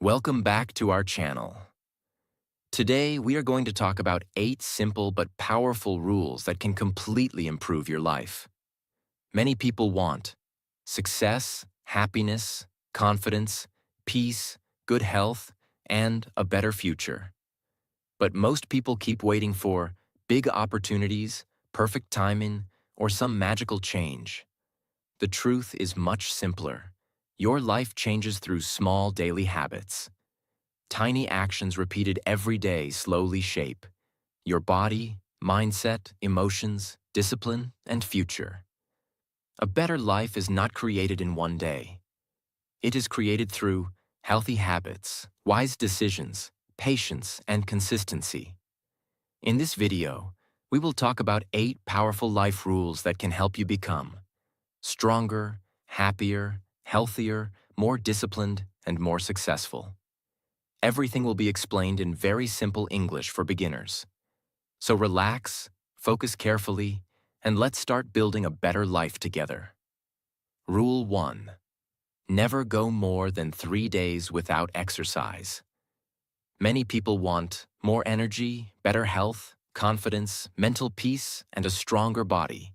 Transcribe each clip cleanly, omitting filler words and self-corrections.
Welcome back to our channel. Today, we are going to talk about 8 simple but powerful rules that can completely improve your life. Many people want success, happiness, confidence, peace, good health, and a better future. But most people keep waiting for big opportunities, perfect timing, or some magical change. The truth is much simpler. Your life changes through small daily habits. Tiny actions repeated every day slowly shape your body, mindset, emotions, discipline, and future. A better life is not created in one day. It is created through healthy habits, wise decisions, patience, and consistency. In this video, we will talk about 8 powerful life rules that can help you become stronger, happier, healthier, more disciplined, and more successful. Everything will be explained in very simple English for beginners. So relax, focus carefully, and let's start building a better life together. Rule 1. Never go more than 3 days without exercise. Many people want more energy, better health, confidence, mental peace, and a stronger body.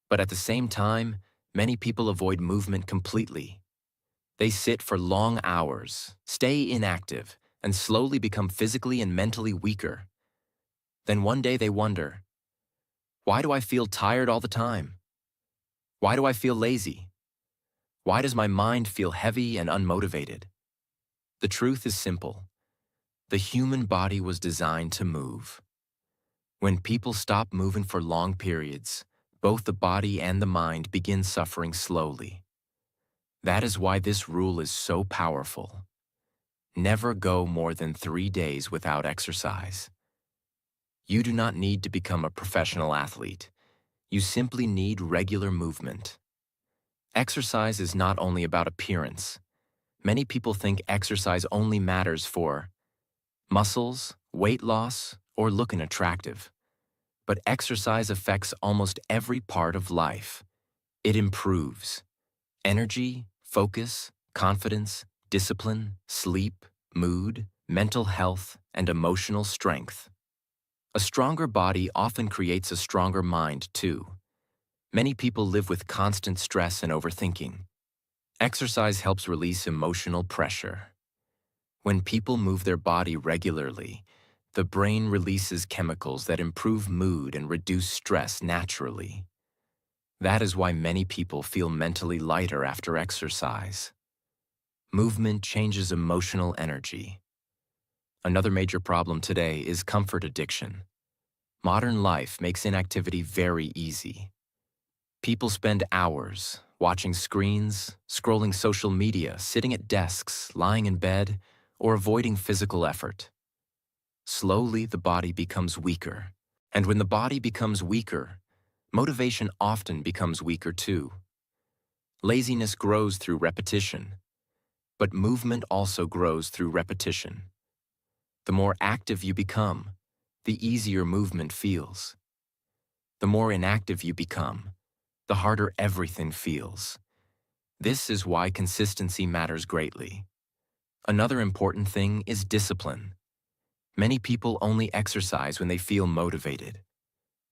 But at the same time, many people avoid movement completely. They sit for long hours, stay inactive, and slowly become physically and mentally weaker. Then one day they wonder, why do I feel tired all the time? Why do I feel lazy? Why does my mind feel heavy and unmotivated? The truth is simple. The human body was designed to move. When people stop moving for long periods, both the body and the mind begin suffering slowly. That is why this rule is so powerful. Never go more than 3 days without exercise. You do not need to become a professional athlete. You simply need regular movement. Exercise is not only about appearance. Many people think exercise only matters for muscles, weight loss, or looking attractive. But exercise affects almost every part of life. It improves energy, focus, confidence, discipline, sleep, mood, mental health, and emotional strength. A stronger body often creates a stronger mind, too. Many people live with constant stress and overthinking. Exercise helps release emotional pressure. When people move their body regularly, the brain releases chemicals that improve mood and reduce stress naturally. That is why many people feel mentally lighter after exercise. Movement changes emotional energy. Another major problem today is comfort addiction. Modern life makes inactivity very easy. People spend hours watching screens, scrolling social media, sitting at desks, lying in bed, or avoiding physical effort. Slowly, the body becomes weaker. And when the body becomes weaker, motivation often becomes weaker too. Laziness grows through repetition. But movement also grows through repetition. The more active you become, the easier movement feels. The more inactive you become, the harder everything feels. This is why consistency matters greatly. Another important thing is discipline. Many people only exercise when they feel motivated.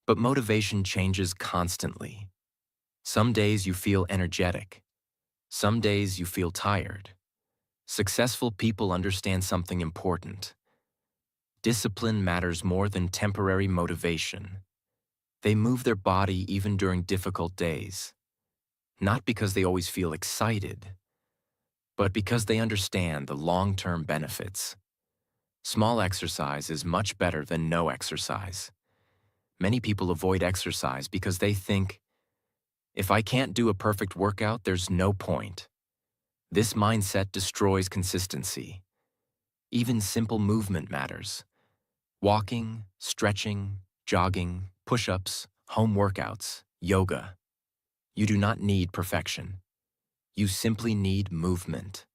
But motivation changes constantly. Some days you feel energetic. Some days you feel tired. Successful people understand something important. Discipline matters more than temporary motivation. They move their body even during difficult days. Not because they always feel excited, but because they understand the long-term benefits. Small exercise is much better than no exercise. Many people avoid exercise because they think, if I can't do a perfect workout, there's no point. This mindset destroys consistency. Even simple movement matters. Walking, stretching, jogging, push-ups, home workouts, yoga. You do not need perfection. You simply need movement.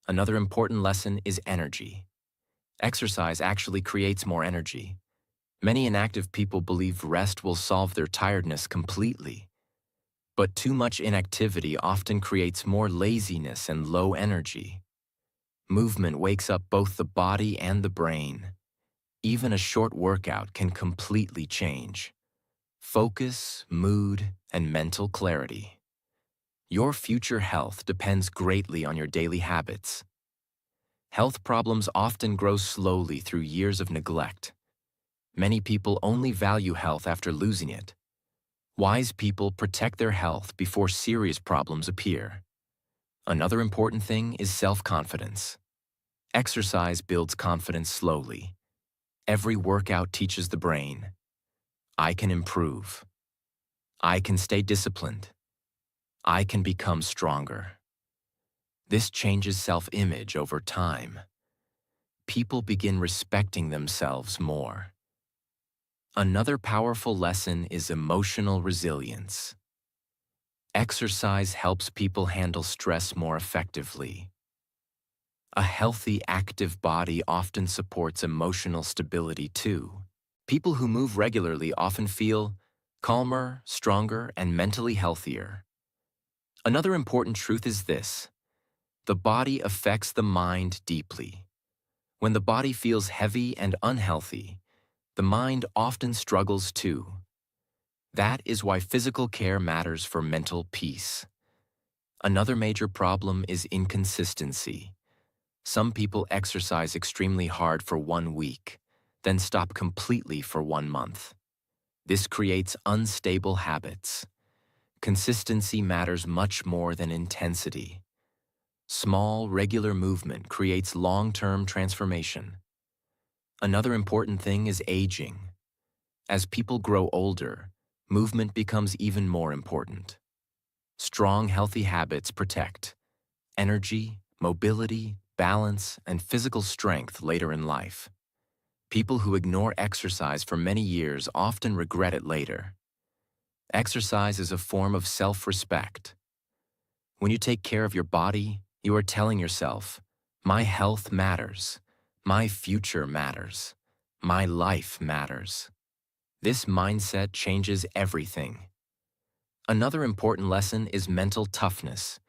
Another important lesson is energy. Exercise actually creates more energy. Many inactive people believe rest will solve their tiredness completely. But too much inactivity often creates more laziness and low energy. Movement wakes up both the body and the brain. Even a short workout can completely change focus, mood, and mental clarity. Your future health depends greatly on your daily habits. Health problems often grow slowly through years of neglect. Many people only value health after losing it. Wise people protect their health before serious problems appear. Another important thing is self-confidence. Exercise builds confidence slowly. Every workout teaches the brain, I can improve. I can stay disciplined. I can become stronger. This changes self-image over time. People begin respecting themselves more. Another powerful lesson is emotional resilience. Exercise helps people handle stress more effectively. A healthy, active body often supports emotional stability too. People who move regularly often feel calmer, stronger, and mentally healthier. Another important truth is this: the body affects the mind deeply. When the body feels heavy and unhealthy, the mind often struggles too. That is why physical care matters for mental peace. Another major problem is inconsistency. Some people exercise extremely hard for 1 week, then stop completely for 1 month. This creates unstable habits. Consistency matters much more than intensity. Small, regular movement creates long-term transformation. Another important thing is aging. As people grow older, movement becomes even more important. Strong, healthy habits protect energy, mobility, balance, and physical strength later in life. People who ignore exercise for many years often regret it later. Exercise is a form of self-respect. When you take care of your body, you are telling yourself, my health matters, my future matters, my life matters. This mindset changes everything. Another important lesson is mental toughness.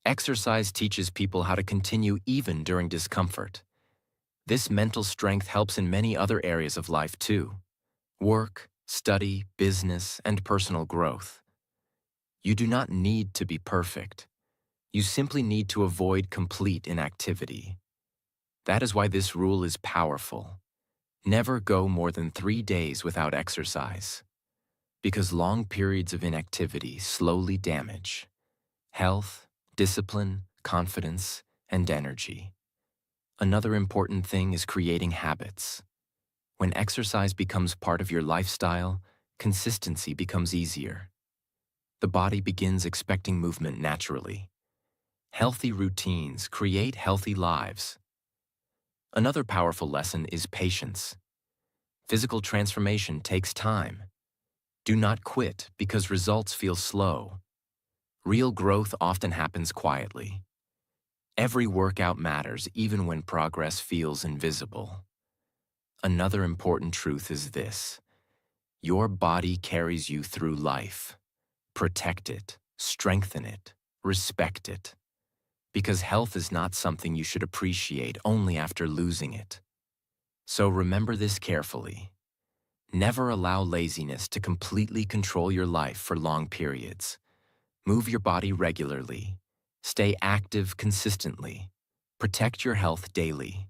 Exercise teaches people how to continue even during discomfort. This mental strength helps in many other areas of life too: work, study, business, and personal growth. You do not need to be perfect. You simply need to avoid complete inactivity. That is why this rule is powerful. Never go more than 3 days without exercise, because long periods of inactivity slowly damage health, discipline, confidence, and energy. Another important thing is creating habits. When exercise becomes part of your lifestyle, consistency becomes easier. The body begins expecting movement naturally. Healthy routines create healthy lives. Another powerful lesson is patience. Physical transformation takes time. Do not quit because results feel slow. Real growth often happens quietly. Every workout matters even when progress feels invisible. Another important truth is this: your body carries you through life. Protect it, strengthen it, respect it. Because health is not something you should appreciate only after losing it. So remember this carefully. Never allow laziness to completely control your life for long periods. Move your body regularly. Stay active consistently. Protect your health daily.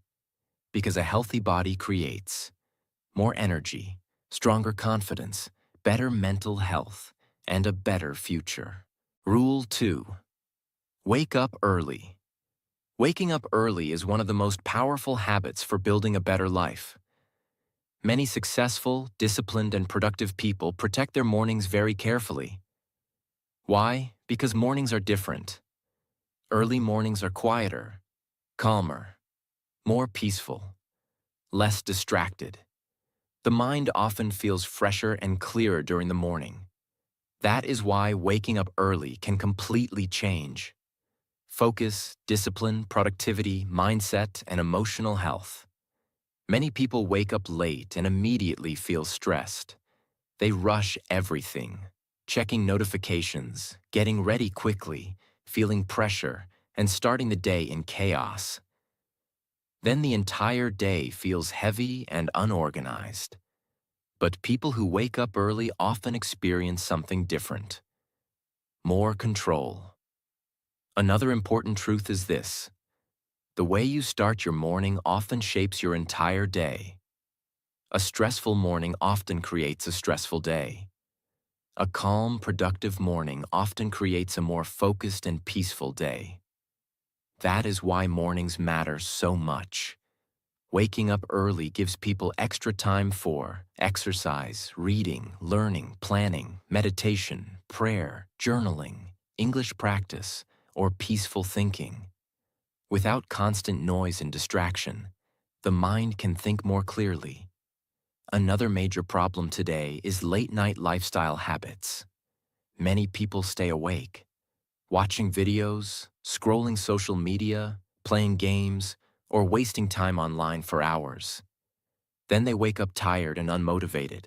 Because a healthy body creates more energy, stronger confidence, better mental health, and a better future. Rule 2. Wake up early. Waking up early is one of the most powerful habits for building a better life. Many successful, disciplined, and productive people protect their mornings very carefully. Why? Because mornings are different. Early mornings are quieter, calmer, more peaceful, less distracted. The mind often feels fresher and clearer during the morning. That is why waking up early can completely change focus, discipline, productivity, mindset, and emotional health. Many people wake up late and immediately feel stressed. They rush everything, checking notifications, getting ready quickly, feeling pressure, and starting the day in chaos. Then the entire day feels heavy and unorganized. But people who wake up early often experience something different: more control. Another important truth is this: the way you start your morning often shapes your entire day. A stressful morning often creates a stressful day. A calm, productive morning often creates a more focused and peaceful day. That is why mornings matter so much. Waking up early gives people extra time for exercise, reading, learning, planning, meditation, prayer, journaling, English practice, or peaceful thinking. Without constant noise and distraction, the mind can think more clearly. Another major problem today is late-night lifestyle habits. Many people stay awake, watching videos, scrolling social media, playing games, or wasting time online for hours. Then they wake up tired and unmotivated.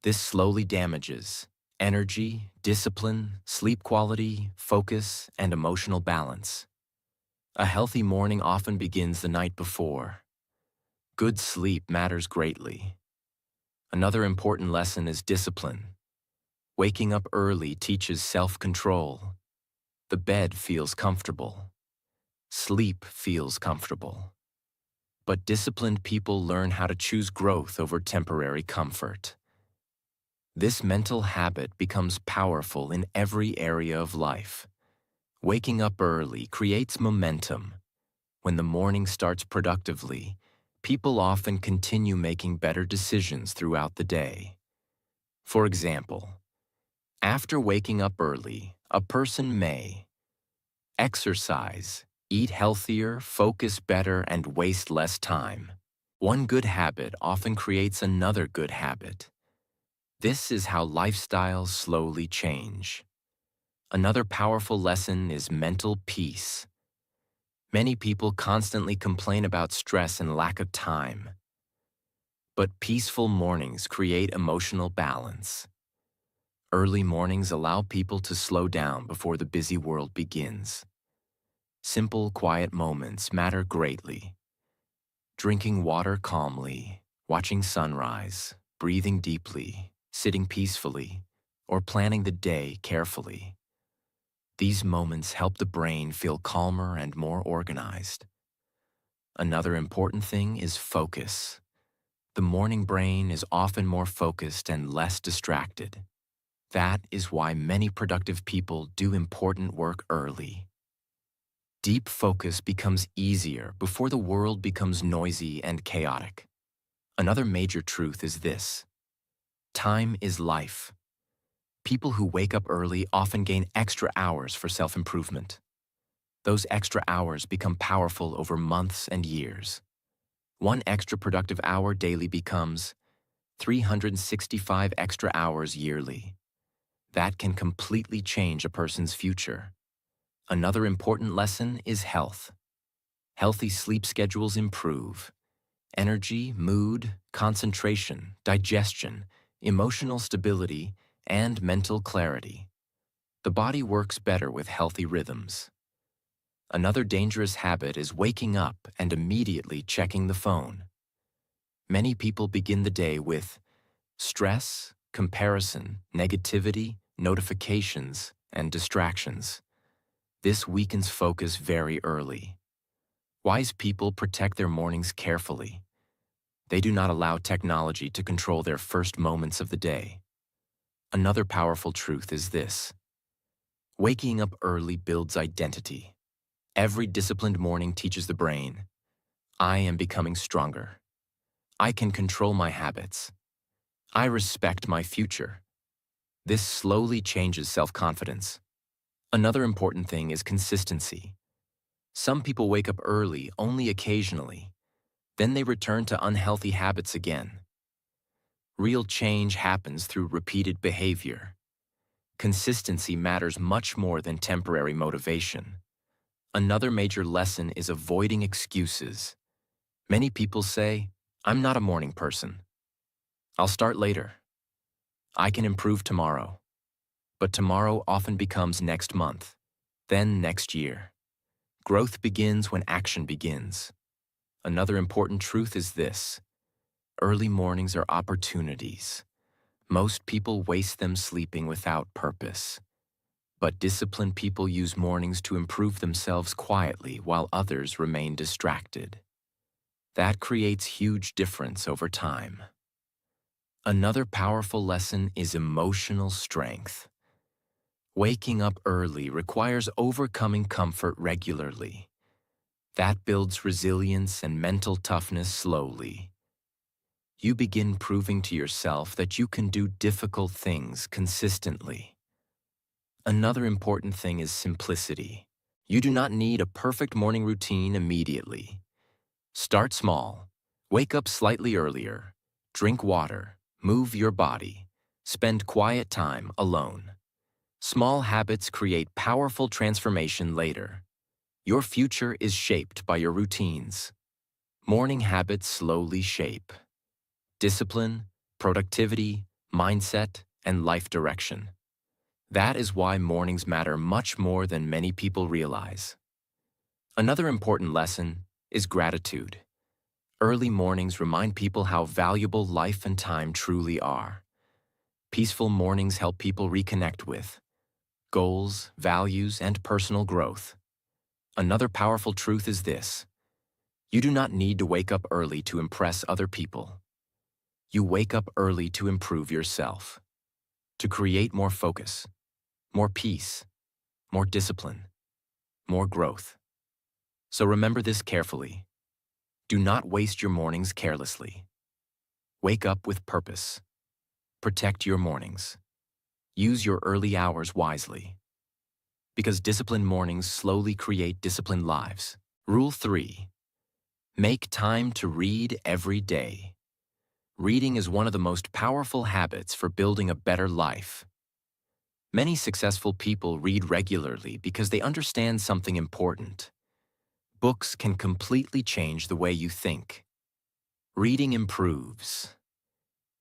This slowly damages energy, discipline, sleep quality, focus, and emotional balance. A healthy morning often begins the night before. Good sleep matters greatly. Another important lesson is discipline. Waking up early teaches self-control. The bed feels comfortable. Sleep feels comfortable. But disciplined people learn how to choose growth over temporary comfort. This mental habit becomes powerful in every area of life. Waking up early creates momentum. When the morning starts productively, people often continue making better decisions throughout the day. For example, after waking up early, a person may exercise, eat healthier, focus better, and waste less time. One good habit often creates another good habit. This is how lifestyles slowly change. Another powerful lesson is mental peace. Many people constantly complain about stress and lack of time. But peaceful mornings create emotional balance. Early mornings allow people to slow down before the busy world begins. Simple, quiet moments matter greatly. Drinking water calmly, watching sunrise, breathing deeply, sitting peacefully, or planning the day carefully. These moments help the brain feel calmer and more organized. Another important thing is focus. The morning brain is often more focused and less distracted. That is why many productive people do important work early. Deep focus becomes easier before the world becomes noisy and chaotic. Another major truth is this: time is life. People who wake up early often gain extra hours for self-improvement. Those extra hours become powerful over months and years. One extra productive hour daily becomes 365 extra hours yearly. That can completely change a person's future. Another important lesson is health. Healthy sleep schedules improve energy, mood, concentration, digestion, emotional stability, and mental clarity. The body works better with healthy rhythms. Another dangerous habit is waking up and immediately checking the phone. Many people begin the day with stress, comparison, negativity, notifications, and distractions. This weakens focus very early. Wise people protect their mornings carefully. They do not allow technology to control their first moments of the day. Another powerful truth is this: waking up early builds identity. Every disciplined morning teaches the brain, I am becoming stronger. I can control my habits. I respect my future. This slowly changes self-confidence. Another important thing is consistency. Some people wake up early only occasionally. Then they return to unhealthy habits again. Real change happens through repeated behavior. Consistency matters much more than temporary motivation. Another major lesson is avoiding excuses. Many people say, I'm not a morning person. I'll start later. I can improve tomorrow. But tomorrow often becomes next month, then next year. Growth begins when action begins. Another important truth is this: early mornings are opportunities. Most people waste them sleeping without purpose. But disciplined people use mornings to improve themselves quietly while others remain distracted. That creates huge difference over time. Another powerful lesson is emotional strength. Waking up early requires overcoming comfort regularly. That builds resilience and mental toughness slowly. You begin proving to yourself that you can do difficult things consistently. Another important thing is simplicity. You do not need a perfect morning routine immediately. Start small. Wake up slightly earlier. Drink water. Move your body. Spend quiet time alone. Small habits create powerful transformation later. Your future is shaped by your routines. Morning habits slowly shape discipline, productivity, mindset, and life direction. That is why mornings matter much more than many people realize. Another important lesson is gratitude. Early mornings remind people how valuable life and time truly are. Peaceful mornings help people reconnect with goals, values, and personal growth. Another powerful truth is this: you do not need to wake up early to impress other people. You wake up early to improve yourself, to create more focus, more peace, more discipline, more growth. So remember this carefully. Do not waste your mornings carelessly. Wake up with purpose. Protect your mornings. Use your early hours wisely. Because disciplined mornings slowly create disciplined lives. Rule 3. Make time to read every day. Reading is one of the most powerful habits for building a better life. Many successful people read regularly because they understand something important. Books can completely change the way you think. Reading improves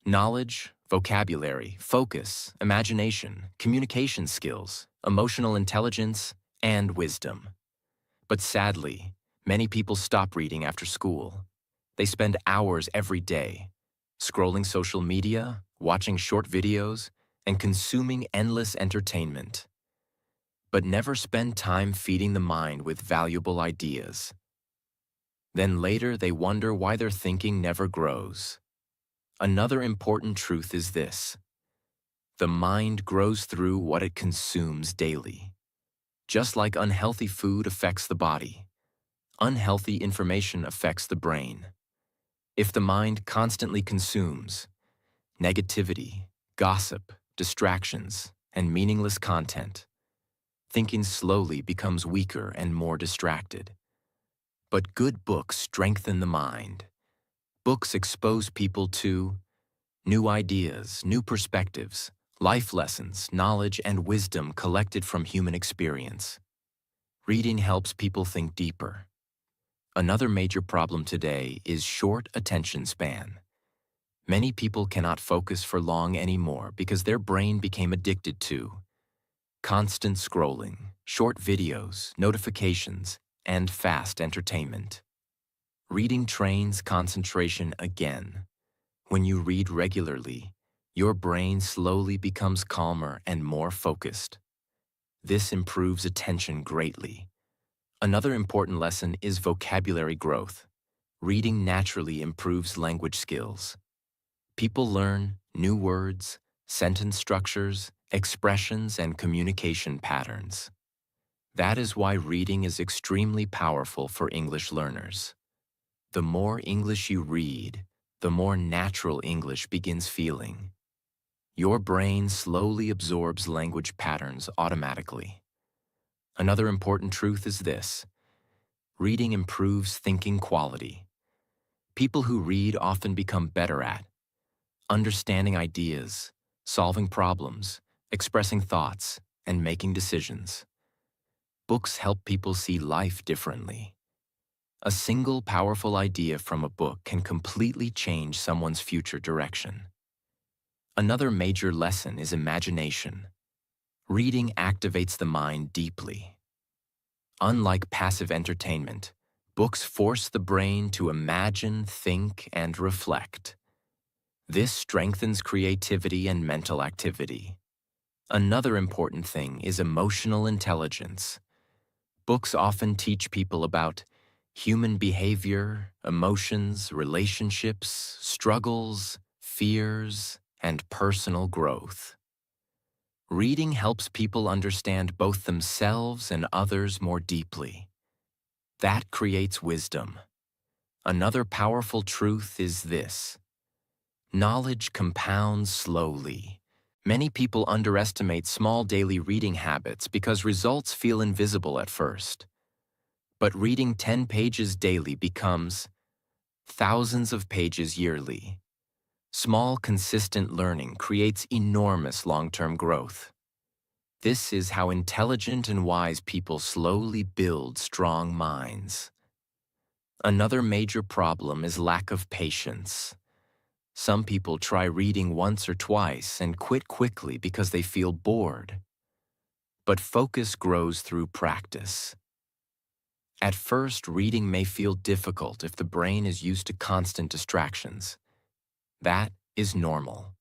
knowledge, vocabulary, focus, imagination, communication skills, emotional intelligence, and wisdom. But sadly, many people stop reading after school. They spend hours every day, scrolling social media, watching short videos, and consuming endless entertainment. But never spend time feeding the mind with valuable ideas. Then later they wonder why their thinking never grows. Another important truth is this: the mind grows through what it consumes daily. Just like unhealthy food affects the body, unhealthy information affects the brain. If the mind constantly consumes negativity, gossip, distractions, and meaningless content, thinking slowly becomes weaker and more distracted. But good books strengthen the mind. Books expose people to new ideas, new perspectives, life lessons, knowledge, and wisdom collected from human experience. Reading helps people think deeper. Another major problem today is short attention span. Many people cannot focus for long anymore because their brain became addicted to constant scrolling, short videos, notifications, and fast entertainment. Reading trains concentration again. When you read regularly, your brain slowly becomes calmer and more focused. This improves attention greatly. Another important lesson is vocabulary growth. Reading naturally improves language skills. People learn new words, sentence structures, expressions, and communication patterns. That is why reading is extremely powerful for English learners. The more English you read, the more natural English begins feeling. Your brain slowly absorbs language patterns automatically. Another important truth is this: reading improves thinking quality. People who read often become better at understanding ideas, solving problems, expressing thoughts, and making decisions. Books help people see life differently. A single powerful idea from a book can completely change someone's future direction. Another major lesson is imagination. Reading activates the mind deeply. Unlike passive entertainment, Books force the brain to imagine, think, and reflect. This strengthens creativity and mental activity. Another important thing is emotional intelligence. Books often teach people about human behavior, emotions, relationships, struggles, fears, and personal growth. Reading helps people understand both themselves and others more deeply. That creates wisdom. Another powerful truth is this: knowledge compounds slowly. Many people underestimate small daily reading habits because results feel invisible at first. But reading 10 pages daily becomes thousands of pages yearly. Small, consistent learning creates enormous long-term growth. This is how intelligent and wise people slowly build strong minds. Another major problem is lack of patience. Some people try reading once or twice and quit quickly because they feel bored. But focus grows through practice. At first, reading may feel difficult if the brain is used to constant distractions. That is normal.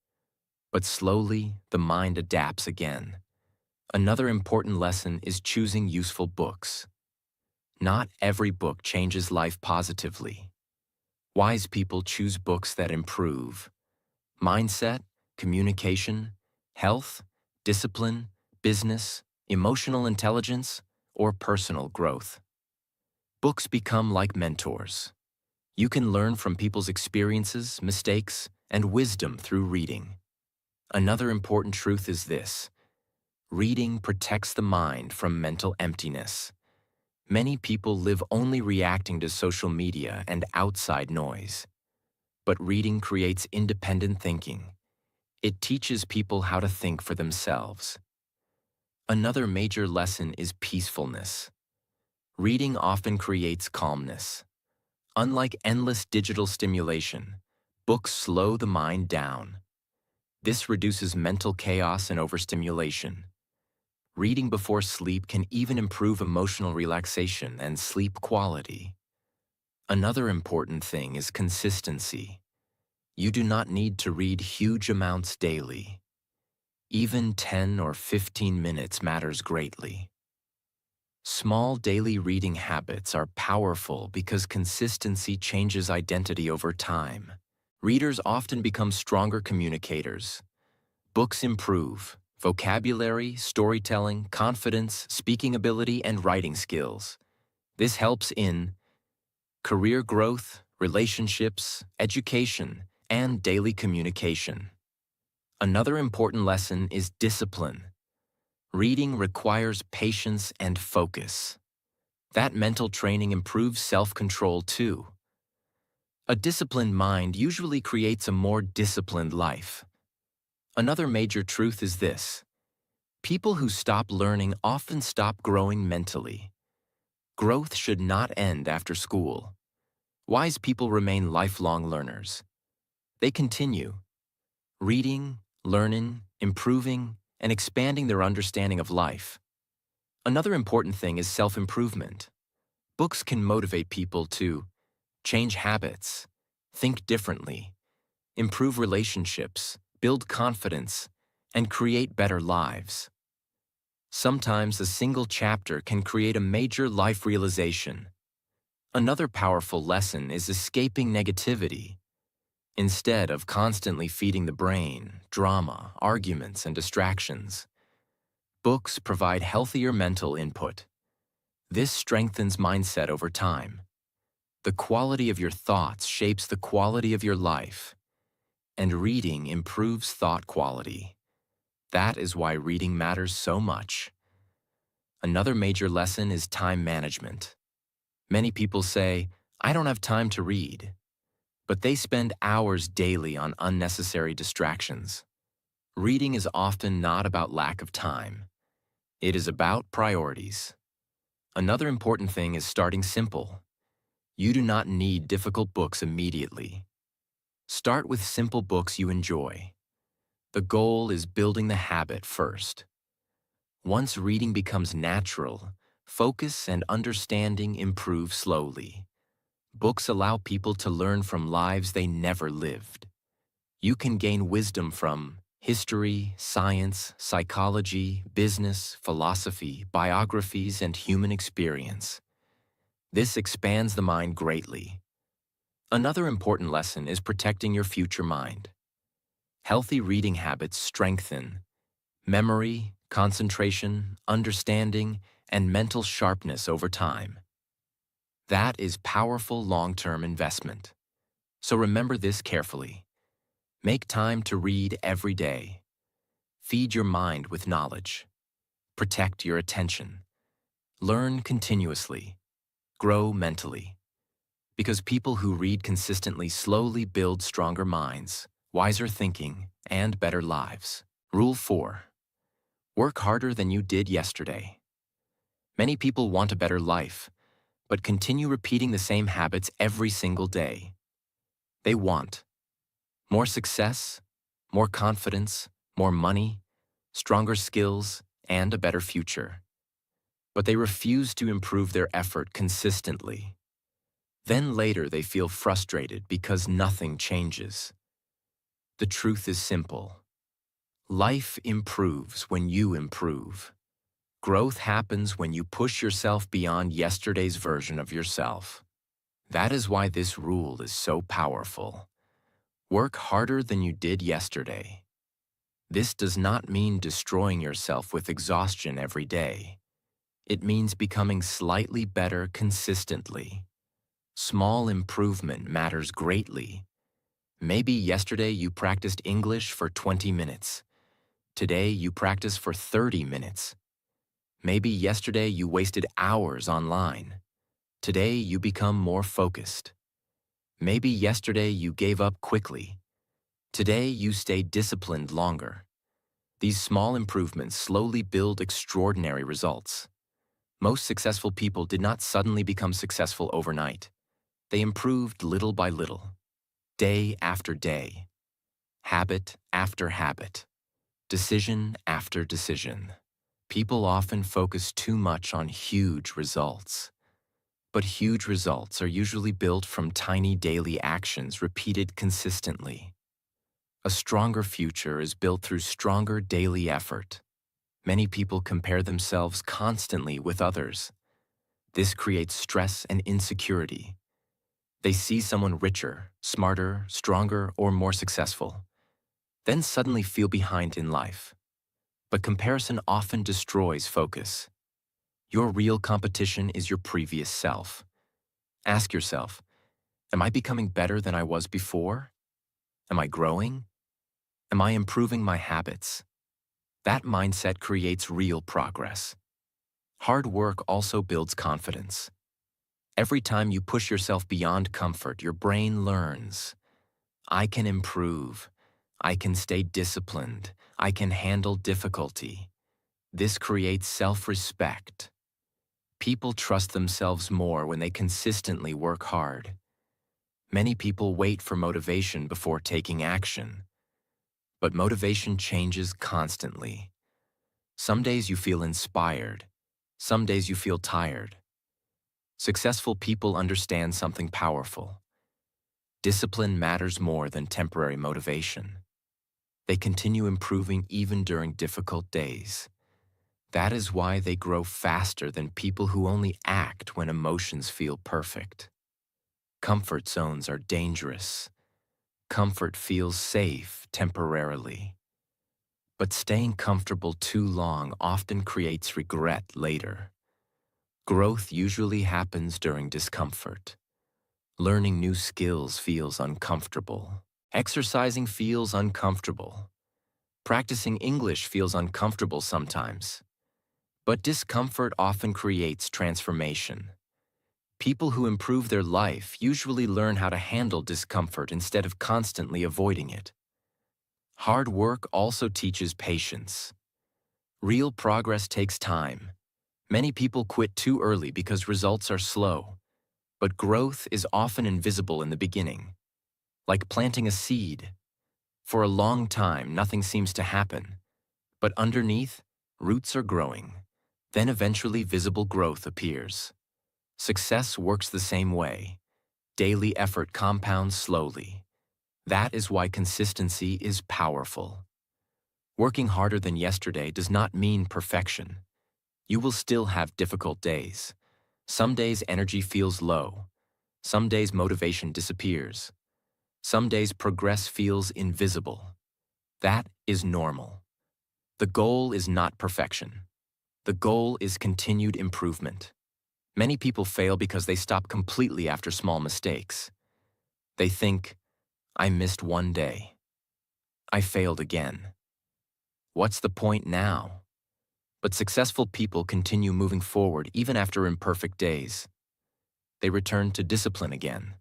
But slowly, the mind adapts again. Another important lesson is choosing useful books. Not every book changes life positively. Wise people choose books that improve mindset, communication, health, discipline, business, emotional intelligence, or personal growth. Books become like mentors. You can learn from people's experiences, mistakes, and wisdom through reading. Another important truth is this: reading protects the mind from mental emptiness. Many people live only reacting to social media and outside noise. But reading creates independent thinking. It teaches people how to think for themselves. Another major lesson is peacefulness. Reading often creates calmness. Unlike endless digital stimulation, books slow the mind down. This reduces mental chaos and overstimulation. Reading before sleep can even improve emotional relaxation and sleep quality. Another important thing is consistency. You do not need to read huge amounts daily. Even 10 or 15 minutes matters greatly. Small daily reading habits are powerful because consistency changes identity over time. Readers often become stronger communicators. Books improve vocabulary, storytelling, confidence, speaking ability, and writing skills. This helps in career growth, relationships, education, and daily communication. Another important lesson is discipline. Reading requires patience and focus. That mental training improves self-control too. A disciplined mind usually creates a more disciplined life. Another major truth is this: people who stop learning often stop growing mentally. Growth should not end after school. Wise people remain lifelong learners. They continue reading, learning, improving, and expanding their understanding of life. Another important thing is self-improvement. Books can motivate people to change habits, think differently, improve relationships, build confidence, and create better lives. Sometimes a single chapter can create a major life realization. Another powerful lesson is escaping negativity. Instead of constantly feeding the brain, drama, arguments, and distractions, books provide healthier mental input. This strengthens mindset over time. The quality of your thoughts shapes the quality of your life, and reading improves thought quality. That is why reading matters so much. Another major lesson is time management. Many people say, "I don't have time to read," but they spend hours daily on unnecessary distractions. Reading is often not about lack of time. It is about priorities. Another important thing is starting simple. You do not need difficult books immediately. Start with simple books you enjoy. The goal is building the habit first. Once reading becomes natural, Focus and understanding improve slowly. Books allow people to learn from lives they never lived. You can gain wisdom from history, science, psychology, business, philosophy, biographies, and human experience. This expands the mind greatly. Another important lesson is protecting your future mind. Healthy reading habits strengthen memory, concentration, understanding, and mental sharpness over time. That is powerful long-term investment. So remember this carefully. Make time to read every day. Feed your mind with knowledge. Protect your attention. Learn continuously. Grow mentally. Because people who read consistently slowly build stronger minds, wiser thinking, and better lives. Rule 4. Work harder than you did yesterday. Many people want a better life, but continue repeating the same habits every single day. They want more success, more confidence, more money, stronger skills, and a better future. But they refuse to improve their effort consistently. Then later they feel frustrated because nothing changes. The truth is simple. Life improves when you improve. Growth happens when you push yourself beyond yesterday's version of yourself. That is why this rule is so powerful. Work harder than you did yesterday. This does not mean destroying yourself with exhaustion every day. It means becoming slightly better consistently. Small improvement matters greatly. Maybe yesterday you practiced English for 20 minutes. Today you practice for 30 minutes. Maybe yesterday you wasted hours online. Today you become more focused. Maybe yesterday you gave up quickly. Today you stay disciplined longer. These small improvements slowly build extraordinary results. Most successful people did not suddenly become successful overnight. They improved little by little, day after day, habit after habit, decision after decision. People often focus too much on huge results. But huge results are usually built from tiny daily actions repeated consistently. A stronger future is built through stronger daily effort. Many people compare themselves constantly with others. This creates stress and insecurity. They see someone richer, smarter, stronger, or more successful, then suddenly feel behind in life. But comparison often destroys focus. Your real competition is your previous self. Ask yourself, am I becoming better than I was before? Am I growing? Am I improving my habits? That mindset creates real progress. Hard work also builds confidence. Every time you push yourself beyond comfort, your brain learns, I can improve. I can stay disciplined. I can handle difficulty. This creates self-respect. People trust themselves more when they consistently work hard. Many people wait for motivation before taking action. But motivation changes constantly. Some days you feel inspired. Some days you feel tired. Successful people understand something powerful. Discipline matters more than temporary motivation. They continue improving even during difficult days. That is why they grow faster than people who only act when emotions feel perfect. Comfort zones are dangerous. Comfort feels safe temporarily. But staying comfortable too long often creates regret later. Growth usually happens during discomfort. Learning new skills feels uncomfortable. Exercising feels uncomfortable. Practicing English feels uncomfortable sometimes. But discomfort often creates transformation. People who improve their life usually learn how to handle discomfort instead of constantly avoiding it. Hard work also teaches patience. Real progress takes time. Many people quit too early because results are slow. But growth is often invisible in the beginning. Like planting a seed. For a long time, nothing seems to happen. But underneath, roots are growing. Then eventually visible growth appears. Success works the same way. Daily effort compounds slowly. That is why consistency is powerful. Working harder than yesterday does not mean perfection. You will still have difficult days. Some days energy feels low. Some days motivation disappears. Some days progress feels invisible. That is normal. The goal is not perfection. The goal is continued improvement. Many people fail because they stop completely after small mistakes. They think, I missed one day. I failed again. What's the point now? But successful people continue moving forward even after imperfect days. They return to discipline again.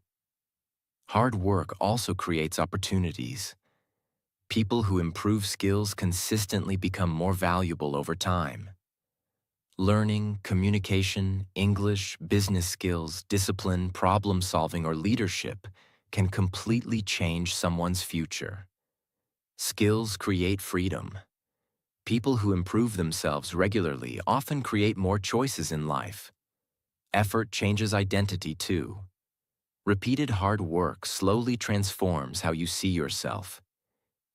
Hard work also creates opportunities. People who improve skills consistently become more valuable over time. Learning, communication, English, business skills, discipline, problem-solving, or leadership can completely change someone's future. Skills create freedom. People who improve themselves regularly often create more choices in life. Effort changes identity too. Repeated hard work slowly transforms how you see yourself.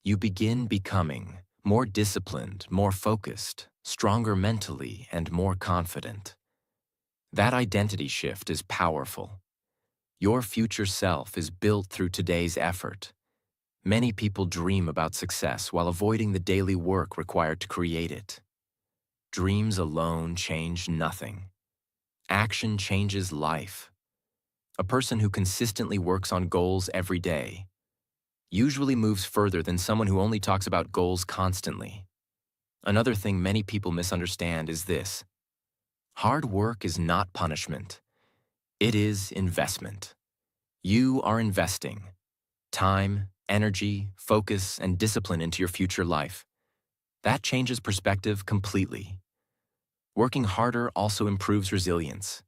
You begin becoming more disciplined, more focused, stronger mentally, and more confident. That identity shift is powerful. Your future self is built through today's effort. Many people dream about success while avoiding the daily work required to create it. Dreams alone change nothing. Action changes life. A person who consistently works on goals every day usually moves further than someone who only talks about goals constantly. Another thing many people misunderstand is this: hard work is not punishment. It is investment. You are investing time, energy, focus, and discipline into your future life. That changes perspective completely. Working harder also improves resilience.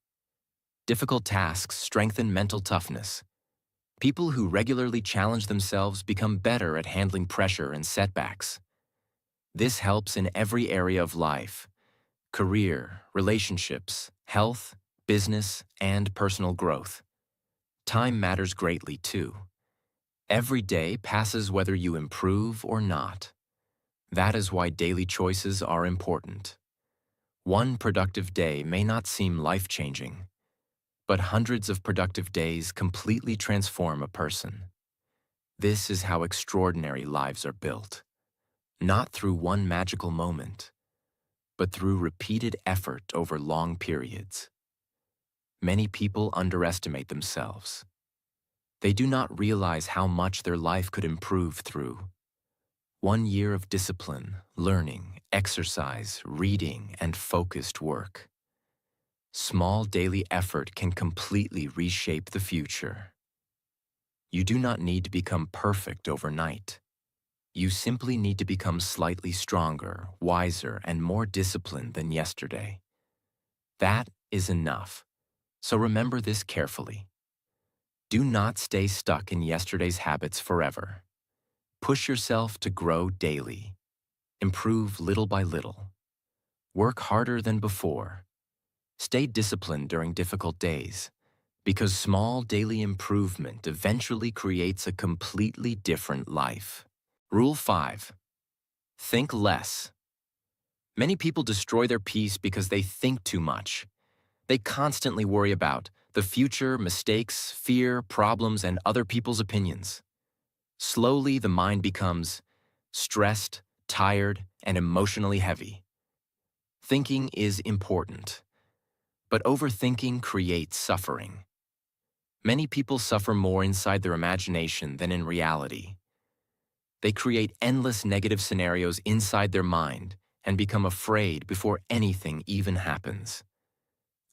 Difficult tasks strengthen mental toughness. People who regularly challenge themselves become better at handling pressure and setbacks. This helps in every area of life: career, relationships, health, business, and personal growth. Time matters greatly too. Every day passes whether you improve or not. That is why daily choices are important. One productive day may not seem life-changing, but hundreds of productive days completely transform a person. This is how extraordinary lives are built. Not through one magical moment, but through repeated effort over long periods. Many people underestimate themselves. They do not realize how much their life could improve through 1 year of discipline, learning, exercise, reading, and focused work. Small daily effort can completely reshape the future. You do not need to become perfect overnight. You simply need to become slightly stronger, wiser, and more disciplined than yesterday. That is enough. So remember this carefully. Do not stay stuck in yesterday's habits forever. Push yourself to grow daily. Improve little by little. Work harder than before. Stay disciplined during difficult days, because small daily improvement eventually creates a completely different life. Rule 5. Think less. Many people destroy their peace because they think too much. They constantly worry about the future, mistakes, fear, problems, and other people's opinions. Slowly, the mind becomes stressed, tired, and emotionally heavy. Thinking is important, but overthinking creates suffering. Many people suffer more inside their imagination than in reality. They create endless negative scenarios inside their mind and become afraid before anything even happens.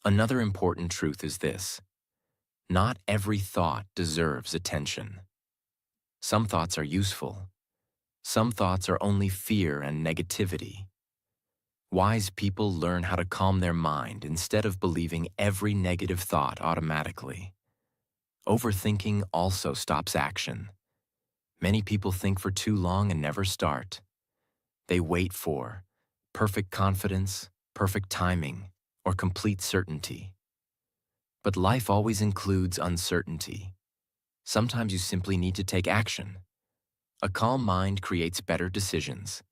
Another important truth is this: not every thought deserves attention. Some thoughts are useful. Some thoughts are only fear and negativity. Wise people learn how to calm their mind instead of believing every negative thought automatically. Overthinking also stops action. Many people think for too long and never start. They wait for perfect confidence, perfect timing, or complete certainty. But life always includes uncertainty. Sometimes you simply need to take action. A calm mind creates better decisions.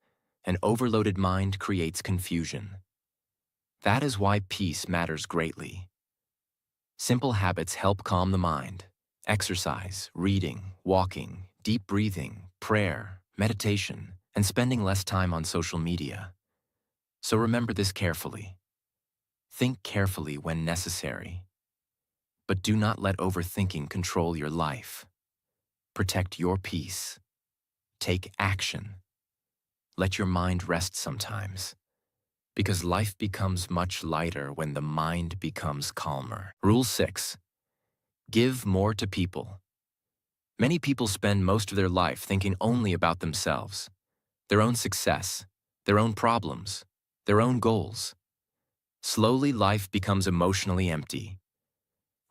An overloaded mind creates confusion. That is why peace matters greatly. Simple habits help calm the mind. Exercise, reading, walking, deep breathing, prayer, meditation, and spending less time on social media. So remember this carefully. Think carefully when necessary. But do not let overthinking control your life. Protect your peace. Take action. Let your mind rest sometimes, because life becomes much lighter when the mind becomes calmer. Rule 6. Give more to people. Many people spend most of their life thinking only about themselves, their own success, their own problems, their own goals. Slowly, life becomes emotionally empty.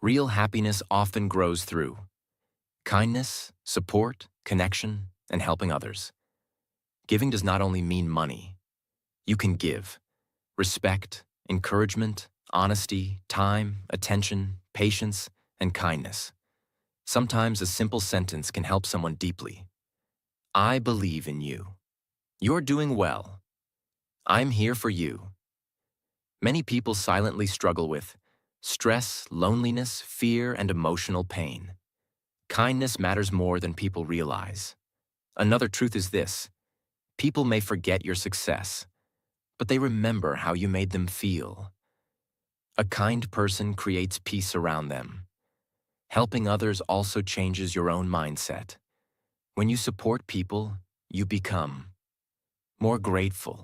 Real happiness often grows through kindness, support, connection, and helping others. Giving does not only mean money. You can give respect, encouragement, honesty, time, attention, patience, and kindness. Sometimes a simple sentence can help someone deeply. I believe in you. You're doing well. I'm here for you. Many people silently struggle with stress, loneliness, fear, and emotional pain. Kindness matters more than people realize. Another truth is this: people may forget your success, but they remember how you made them feel. A kind person creates peace around them. Helping others also changes your own mindset. When you support people, you become more grateful,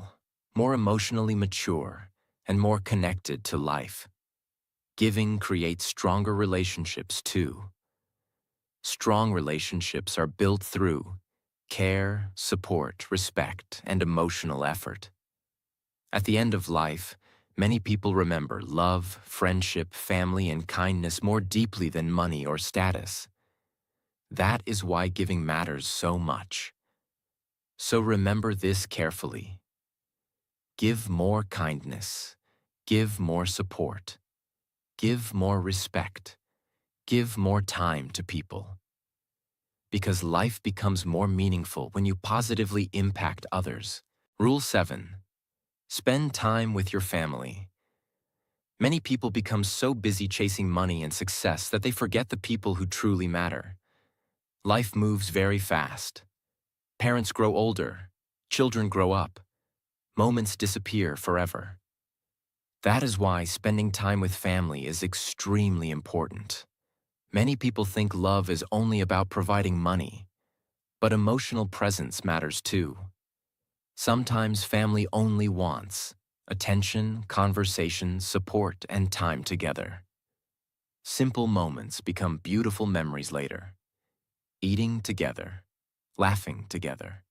more emotionally mature, and more connected to life. Giving creates stronger relationships too. Strong relationships are built through care, support, respect, and emotional effort. At the end of life, many people remember love, friendship, family, and kindness more deeply than money or status. That is why giving matters so much. So remember this carefully. Give more kindness. Give more support. Give more respect. Give more time to people. Because life becomes more meaningful when you positively impact others. Rule 7. Spend time with your family. Many people become so busy chasing money and success that they forget the people who truly matter. Life moves very fast. Parents grow older. Children grow up. Moments disappear forever. That is why spending time with family is extremely important. Many people think love is only about providing money, but emotional presence matters too. Sometimes family only wants attention, conversation, support, and time together. Simple moments become beautiful memories later. Eating together, laughing together,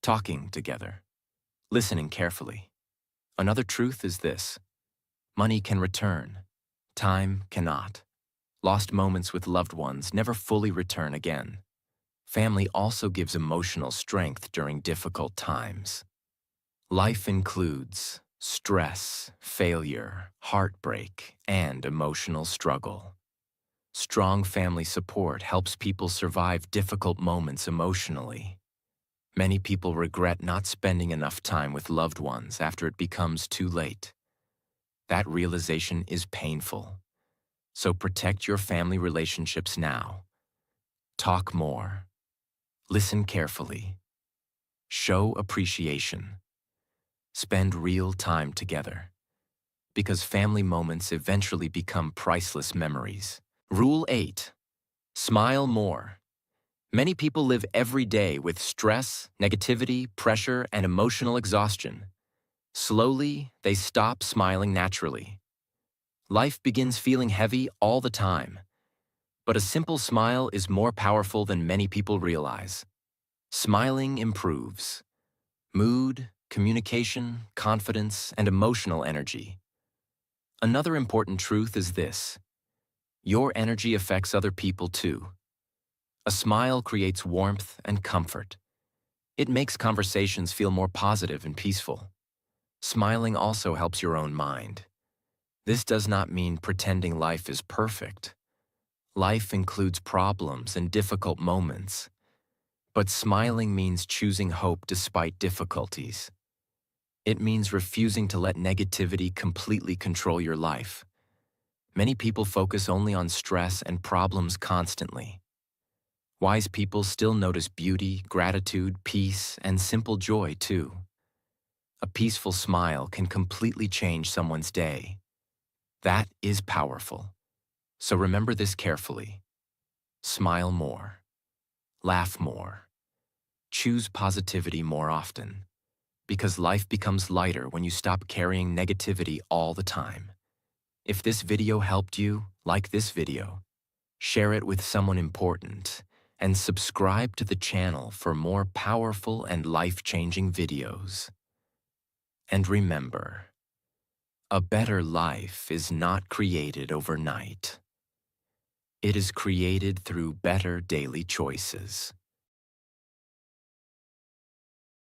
talking together, listening carefully. Another truth is this: money can return, time cannot. Lost moments with loved ones never fully return again. Family also gives emotional strength during difficult times. Life includes stress, failure, heartbreak, and emotional struggle. Strong family support helps people survive difficult moments emotionally. Many people regret not spending enough time with loved ones after it becomes too late. That realization is painful. So protect your family relationships now. Talk more. Listen carefully. Show appreciation. Spend real time together. Because family moments eventually become priceless memories. Rule 8. Smile more. Many people live every day with stress, negativity, pressure, and emotional exhaustion. Slowly, they stop smiling naturally. Life begins feeling heavy all the time. But a simple smile is more powerful than many people realize. Smiling improves mood, communication, confidence, and emotional energy. Another important truth is this: your energy affects other people too. A smile creates warmth and comfort. It makes conversations feel more positive and peaceful. Smiling also helps your own mind. This does not mean pretending life is perfect. Life includes problems and difficult moments. But smiling means choosing hope despite difficulties. It means refusing to let negativity completely control your life. Many people focus only on stress and problems constantly. Wise people still notice beauty, gratitude, peace, and simple joy too. A peaceful smile can completely change someone's day. That is powerful. So remember this carefully. Smile more. Laugh more. Choose positivity more often. Because life becomes lighter when you stop carrying negativity all the time. If this video helped you, like this video, share it with someone important, and subscribe to the channel for more powerful and life-changing videos. And remember, a better life is not created overnight. It is created through better daily choices.